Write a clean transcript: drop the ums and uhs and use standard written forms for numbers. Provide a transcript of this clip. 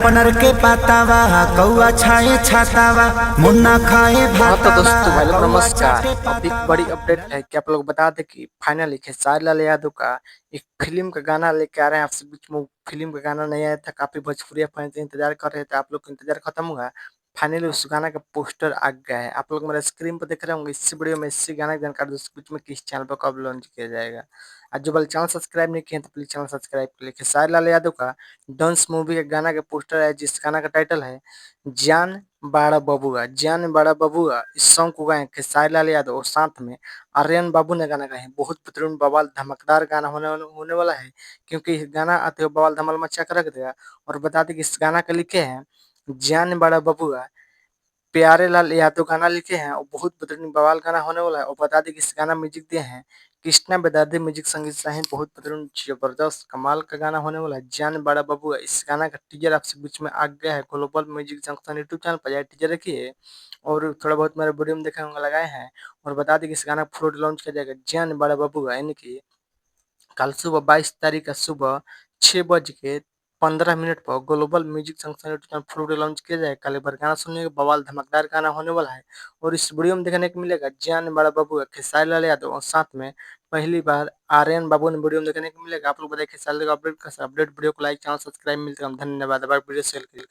पनर के पातावा कौआ छाए छातावा मुन्ना खाए हाँ तो भातावा दोस्तों भाई लोग कौआ नमस्कार। चाटे अब एक पत्तावा। बड़ी अपडेट है कि आप लोग बता दें कि फाइनली खेसारी लाल यादव का एक फिल्म का गाना लेके आ रहे हैं आपसे बीच में। फिल्म का गाना नहीं आया था, काफी भोजपुरी फैंस इंतजार कर रहे थे, आप लोग का इंतजार खत्म हुआ। फाइनली उस गाना का पोस्टर आ गया है, आप लोग मेरे स्क्रीन पर देख रहे होंगे। इसी वीडियो में इसी गाना की जानकारी दोस्तों बीच में किस चैनल पर कब लॉन्च किया जाएगा। आज जो वाले चैनल सब्सक्राइब नहीं किए हैं तो प्लीज चैनल सब्सक्राइब कर लिए। खेसारी लाल यादव का डंस मूवी के गाना का पोस्टर है, जिस गाना का टाइटल है जान बाड़ा बबुआ। जान बाड़ा बबुआ इस सॉन्ग को गाए खेसारी लाल यादव और साथ में आर्यन बाबू ने गाना गाए हैं। बहुत बेहतरीन बवाल धमाकेदार गाना होने वाला है, क्योंकि इस गाना आते हुए बवाल धमाल मचा कर रख देगा। और बता दें कि इस गाना के लिखे हैं जान बड़ा बबुआ प्यारे लाल यादव गाना लिखे हैं, और बहुत बेहतरीन बवाल गाना होने वाला है। और बता दें कि इस गाना म्यूजिक दिए हैं कृष्णा बेदर्दी, म्यूजिक संगीत साहिन। बहुत बेहतरीन जबरदस्त कमाल का गाना होने वाला है जान बड़ा बबुआ। इस गाना का टीजर आपसे बीच में आ गया है, global music junction YouTube channel पर जाए टीजर देखिए। और थोड़ा बहुत मेरे वीडियो में देखे होंगे लगाए हैं। और बता दें कि इस गाना फ्रूट लॉन्च किया जाएगा जान बड़ा बबुआ, यानी कि कल सुबह 22 तारीख का सुबह 6:15 पर global music junction YouTube channel fruit launch किया जाएगा। कल एक बार गाना सुनने का बवाल धमाकेदार गाना होने वाला है। और इस वीडियो में देखने को मिलेगा जान बड़ा बाबू खेसारी लाल यादव, और साथ में पहली बार आर्यन बाबू ने वीडियो में देखने को मिलेगा। आप लोग बताइए खेसारी लाल का अपडेट कैसा अपडेट वीडियो को लाइक चैनल सब्सक्राइब मिलता है। धन्यवाद वीडियो शेयर के लिए।